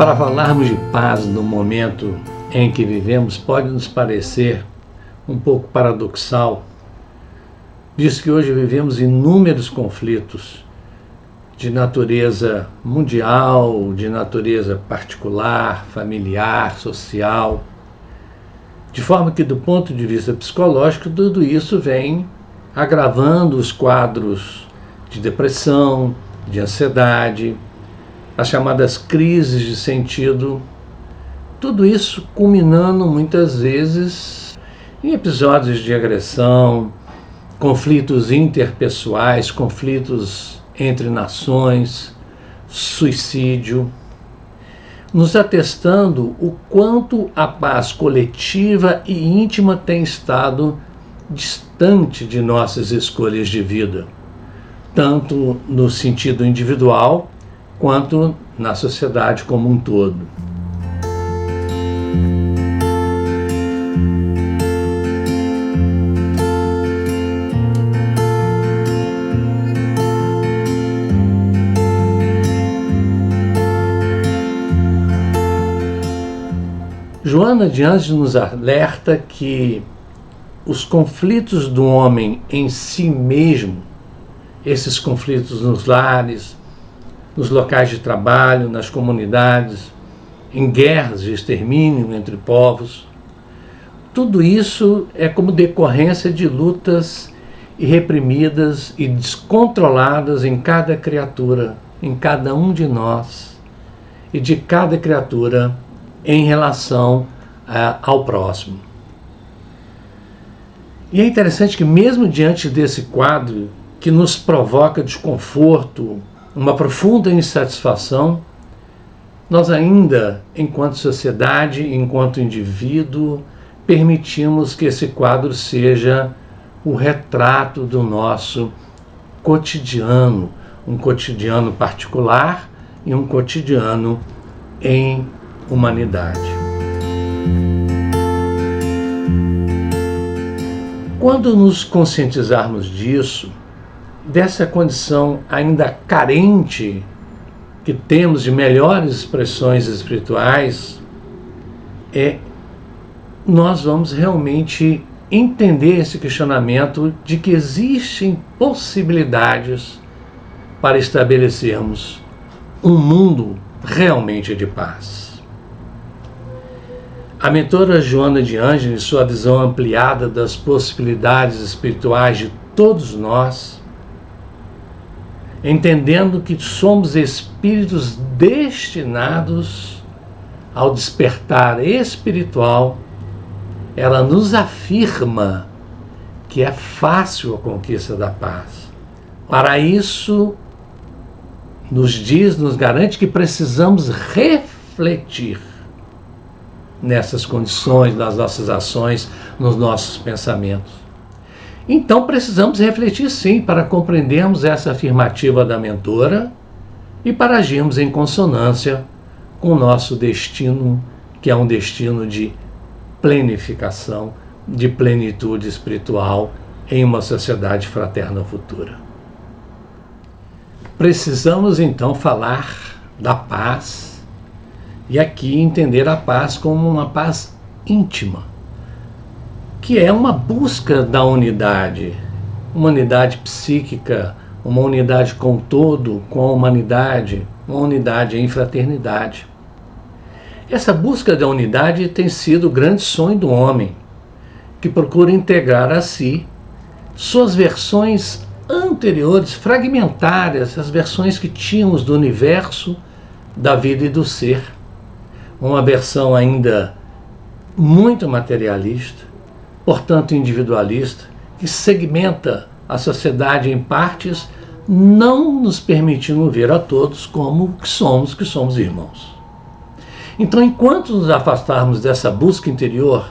Para falarmos de paz no momento em que vivemos, pode nos parecer um pouco paradoxal, visto que hoje vivemos inúmeros conflitos de natureza mundial, de natureza particular, familiar, social, de forma que, do ponto de vista psicológico, tudo isso vem agravando os quadros de depressão, de ansiedade, as chamadas crises de sentido, tudo isso culminando muitas vezes em episódios de agressão, conflitos interpessoais, conflitos entre nações, suicídio, nos atestando o quanto a paz coletiva e íntima tem estado distante de nossas escolhas de vida, tanto no sentido individual quanto na sociedade como um todo. Joana de Ângeles nos alerta que os conflitos do homem em si mesmo, esses conflitos nos lares, nos locais de trabalho, nas comunidades, em guerras de extermínio entre povos, tudo isso é como decorrência de lutas irreprimidas e descontroladas em cada criatura, em cada um de nós, e de cada criatura em relação ao próximo. E é interessante que mesmo diante desse quadro que nos provoca desconforto, uma profunda insatisfação, nós ainda, enquanto sociedade, enquanto indivíduo, permitimos que esse quadro seja o retrato do nosso cotidiano, um cotidiano particular e um cotidiano em humanidade. Quando nos conscientizarmos disso, dessa condição ainda carente que temos de melhores expressões espirituais, nós vamos realmente entender esse questionamento de que existem possibilidades para estabelecermos um mundo realmente de paz. A mentora Joana de Ângeles, em sua visão ampliada das possibilidades espirituais de todos nós, entendendo que somos espíritos destinados ao despertar espiritual, ela nos afirma que é fácil a conquista da paz. Para isso, nos garante que precisamos refletir nessas condições, nas nossas ações, nos nossos pensamentos. Então precisamos refletir sim para compreendermos essa afirmativa da mentora e para agirmos em consonância com o nosso destino, que é um destino de plenificação, de plenitude espiritual em uma sociedade fraterna futura. Precisamos então falar da paz e aqui entender a paz como uma paz íntima, que é uma busca da unidade, uma unidade psíquica, uma unidade com o todo, com a humanidade, uma unidade em fraternidade. Essa busca da unidade tem sido o grande sonho do homem, que procura integrar a si suas versões anteriores, fragmentárias, as versões que tínhamos do universo, da vida e do ser. Uma versão ainda muito materialista, portanto individualista, que segmenta a sociedade em partes, não nos permitindo ver a todos como que somos irmãos. Então, enquanto nos afastarmos dessa busca interior,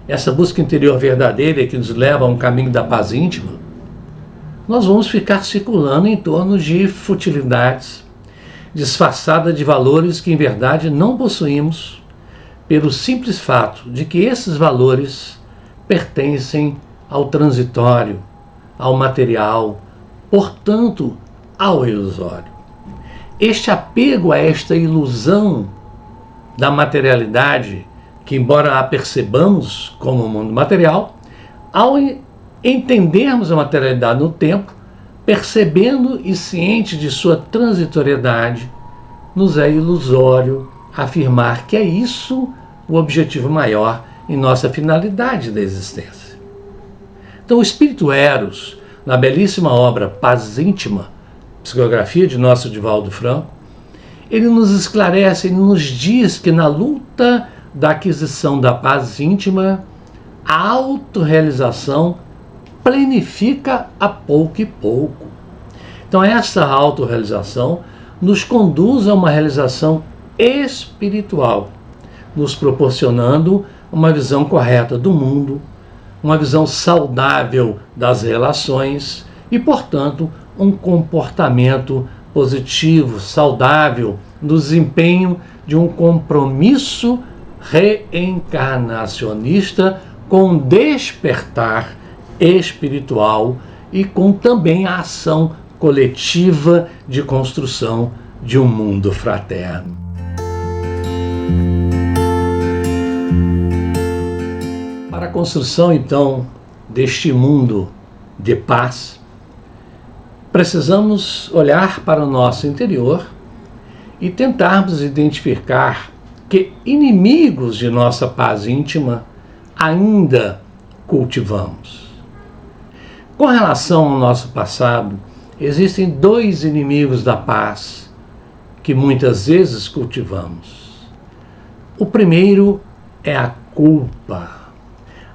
essa busca interior verdadeira que nos leva a um caminho da paz íntima, nós vamos ficar circulando em torno de futilidades, disfarçada de valores que em verdade não possuímos, pelo simples fato de que esses valores pertencem ao transitório, ao material, portanto, ao ilusório. Este apego a esta ilusão da materialidade, que embora a percebamos como um mundo material, ao entendermos a materialidade no tempo, percebendo e ciente de sua transitoriedade, nos é ilusório afirmar que é isso o objetivo maior em nossa finalidade da existência. Então, o espírito Eros, na belíssima obra Paz Íntima, psicografia de nosso Divaldo Franco, ele nos esclarece, ele nos diz que na luta da aquisição da paz íntima, a autorrealização planifica a pouco e pouco. Então, essa autorrealização nos conduz a uma realização espiritual, nos proporcionando uma visão correta do mundo, uma visão saudável das relações e, portanto, um comportamento positivo, saudável, no desempenho de um compromisso reencarnacionista com despertar espiritual e com também a ação coletiva de construção de um mundo fraterno. Para a construção, então, deste mundo de paz, precisamos olhar para o nosso interior e tentarmos identificar que inimigos de nossa paz íntima ainda cultivamos. Com relação ao nosso passado, existem dois inimigos da paz que muitas vezes cultivamos. O primeiro é a culpa.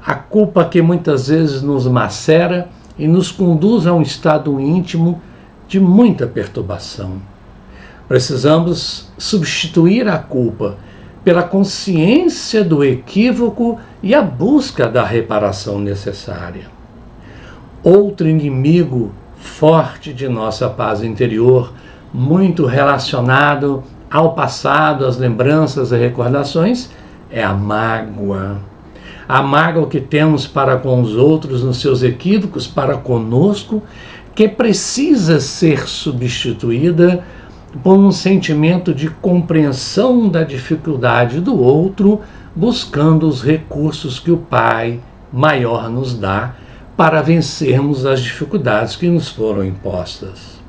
A culpa que muitas vezes nos macera e nos conduz a um estado íntimo de muita perturbação. Precisamos substituir a culpa pela consciência do equívoco e a busca da reparação necessária. Outro inimigo forte de nossa paz interior, muito relacionado ao passado, às lembranças e recordações, é a mágoa. A mágoa que temos para com os outros nos seus equívocos, para conosco, que precisa ser substituída por um sentimento de compreensão da dificuldade do outro, buscando os recursos que o Pai maior nos dá para vencermos as dificuldades que nos foram impostas.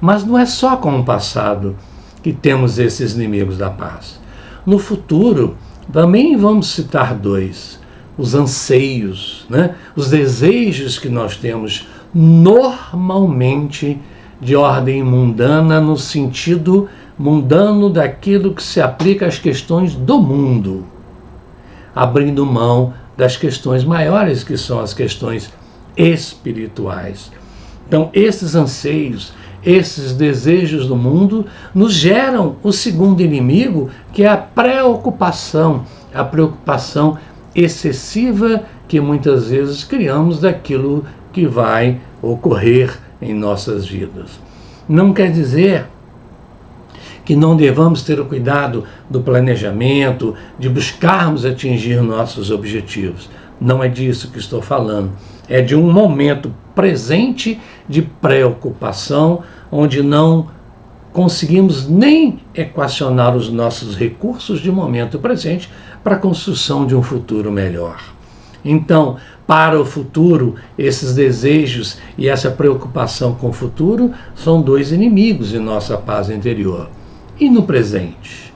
Mas não é só com o passado que temos esses inimigos da paz. No futuro, também vamos citar dois: os anseios, os desejos que nós temos normalmente de ordem mundana, no sentido mundano daquilo que se aplica às questões do mundo, abrindo mão das questões maiores, que são as questões espirituais. Então, esses anseios, esses desejos do mundo nos geram o segundo inimigo, que é a preocupação excessiva que muitas vezes criamos daquilo que vai ocorrer em nossas vidas. Não quer dizer que não devamos ter o cuidado do planejamento, de buscarmos atingir nossos objetivos. Não é disso que estou falando. É de um momento presente de preocupação, onde não conseguimos nem equacionar os nossos recursos de momento presente para a construção de um futuro melhor. Então, para o futuro, esses desejos e essa preocupação com o futuro são dois inimigos de nossa paz interior. E no presente?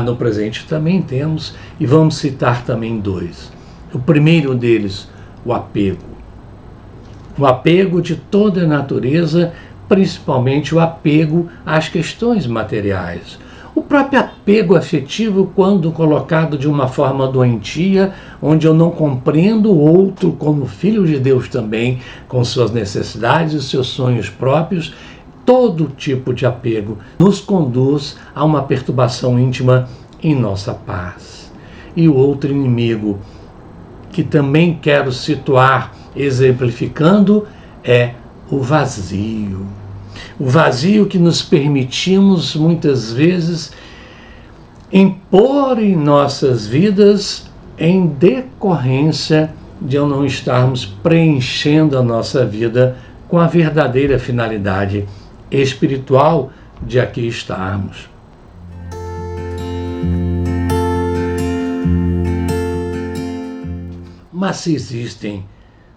No presente também temos, e vamos citar também dois. O primeiro deles, o apego. O apego de toda a natureza, principalmente o apego às questões materiais. O próprio apego afetivo, quando colocado de uma forma doentia, onde eu não compreendo o outro como filho de Deus também, com suas necessidades e seus sonhos próprios, todo tipo de apego nos conduz a uma perturbação íntima em nossa paz. E o outro inimigo, que também quero situar exemplificando, é o vazio. O vazio que nos permitimos muitas vezes impor em nossas vidas em decorrência de eu não estarmos preenchendo a nossa vida com a verdadeira finalidade espiritual de aqui estarmos. Mas se existem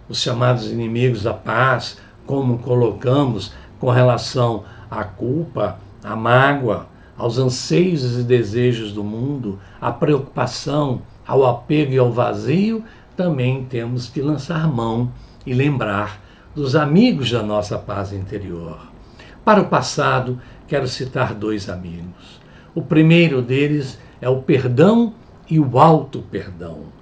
os chamados inimigos da paz, como colocamos com relação à culpa, à mágoa, aos anseios e desejos do mundo, à preocupação, ao apego e ao vazio, também temos que lançar mão e lembrar dos amigos da nossa paz interior. Para o passado, quero citar 2 amigos. O primeiro deles é o perdão e o auto-perdão,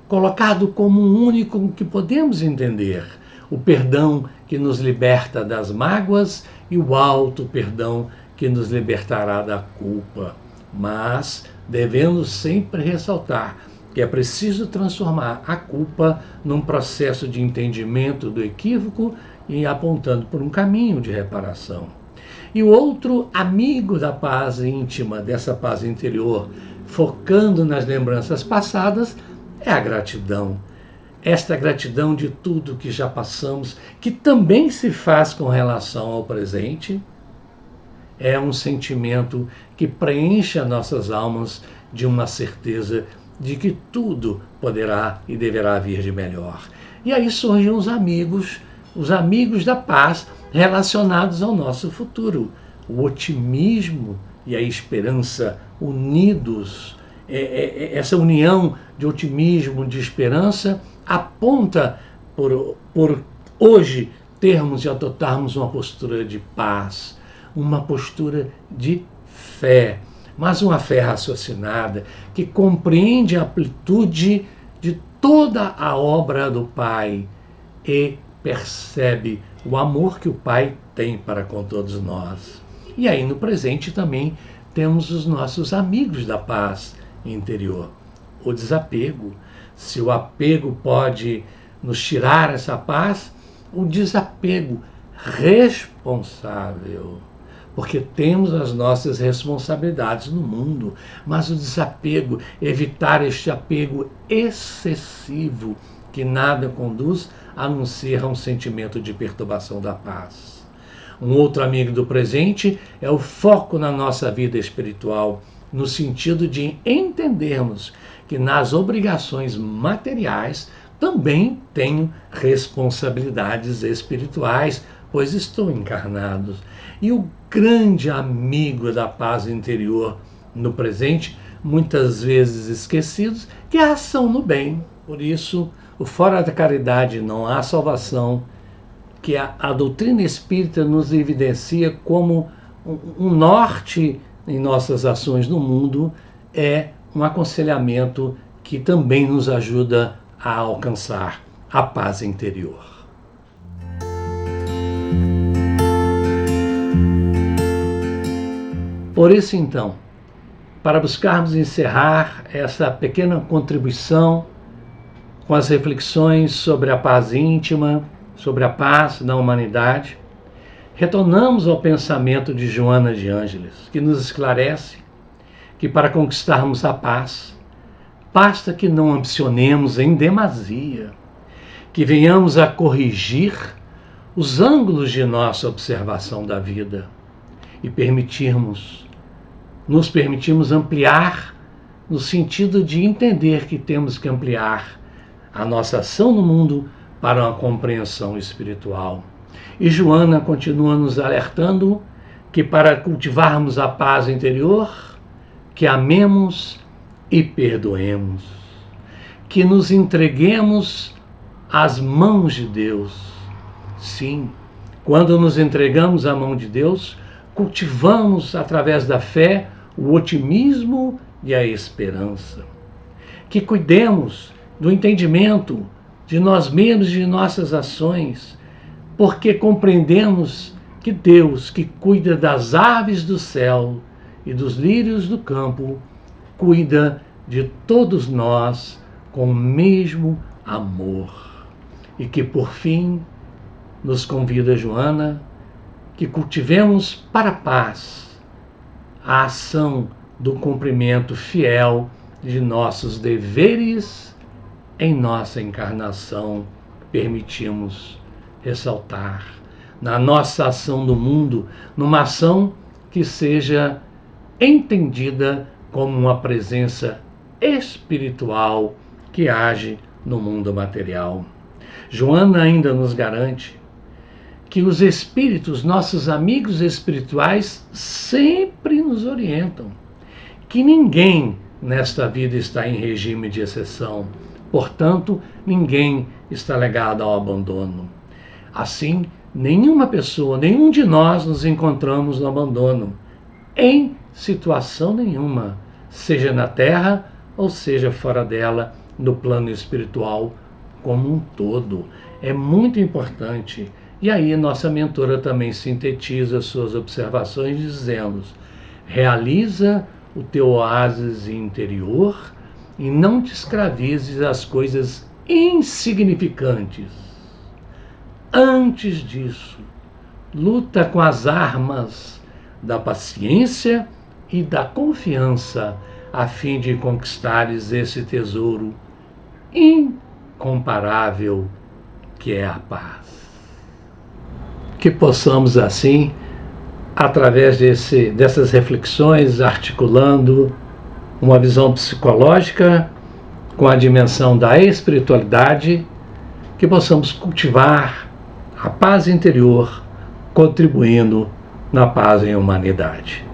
colocado como um único que podemos entender. O perdão que nos liberta das mágoas e o auto-perdão que nos libertará da culpa. Mas devemos sempre ressaltar que é preciso transformar a culpa num processo de entendimento do equívoco e apontando por um caminho de reparação. E o outro amigo da paz íntima, dessa paz interior, focando nas lembranças passadas, é a gratidão. Esta gratidão de tudo que já passamos, que também se faz com relação ao presente, é um sentimento que preenche as nossas almas de uma certeza de que tudo poderá e deverá vir de melhor. E aí surgem os amigos da paz relacionados ao nosso futuro. O otimismo e a esperança unidos, essa união de otimismo, de esperança, aponta por hoje termos e adotarmos uma postura de paz, uma postura de fé, mas uma fé raciocinada, que compreende a amplitude de toda a obra do Pai e percebe o amor que o Pai tem para com todos nós. E aí no presente também temos os nossos amigos da paz interior. O desapego. Se o apego pode nos tirar essa paz, o desapego responsável. Porque temos as nossas responsabilidades no mundo, mas o desapego, evitar este apego excessivo, que nada conduz a não ser a um sentimento de perturbação da paz. Um outro amigo do presente é o foco na nossa vida espiritual, no sentido de entendermos que nas obrigações materiais também tenho responsabilidades espirituais, pois estou encarnado. E o grande amigo da paz interior no presente, muitas vezes esquecidos, que é a ação no bem. Por isso, o fora da caridade não há salvação, que a doutrina espírita nos evidencia como um norte em nossas ações no mundo, é um aconselhamento que também nos ajuda a alcançar a paz interior. Por isso, então, para buscarmos encerrar essa pequena contribuição com as reflexões sobre a paz íntima, sobre a paz na humanidade, retornamos ao pensamento de Joana de Ângeles, que nos esclarece que para conquistarmos a paz, basta que não ambicionemos em demasia, que venhamos a corrigir os ângulos de nossa observação da vida e nos permitirmos ampliar no sentido de entender que temos que ampliar a nossa ação no mundo para uma compreensão espiritual. E Joana continua nos alertando que para cultivarmos a paz interior, que amemos e perdoemos, que nos entreguemos às mãos de Deus. Sim, quando nos entregamos à mão de Deus, cultivamos através da fé o otimismo e a esperança. Que cuidemos do entendimento de nós mesmos e de nossas ações, porque compreendemos que Deus, que cuida das aves do céu e dos lírios do campo, cuida de todos nós com o mesmo amor. E que, por fim, nos convida Joana, que cultivemos para a paz a ação do cumprimento fiel de nossos deveres em nossa encarnação. Permitimos ressaltar na nossa ação no mundo, numa ação que seja entendida como uma presença espiritual que age no mundo material. Joana ainda nos garante que os espíritos, nossos amigos espirituais, sempre nos orientam, que ninguém nesta vida está em regime de exceção, portanto, ninguém está legado ao abandono. Assim, nenhuma pessoa, nenhum de nós nos encontramos no abandono, em situação nenhuma, seja na Terra ou seja fora dela, no plano espiritual como um todo. É muito importante. E aí nossa mentora também sintetiza suas observações dizendo: realiza o teu oásis interior e não te escravizes às coisas insignificantes. Antes disso, luta com as armas da paciência e da confiança, a fim de conquistares esse tesouro incomparável que é a paz. Que possamos assim, através dessas reflexões, articulando uma visão psicológica com a dimensão da espiritualidade, que possamos cultivar a paz interior, contribuindo na paz em humanidade.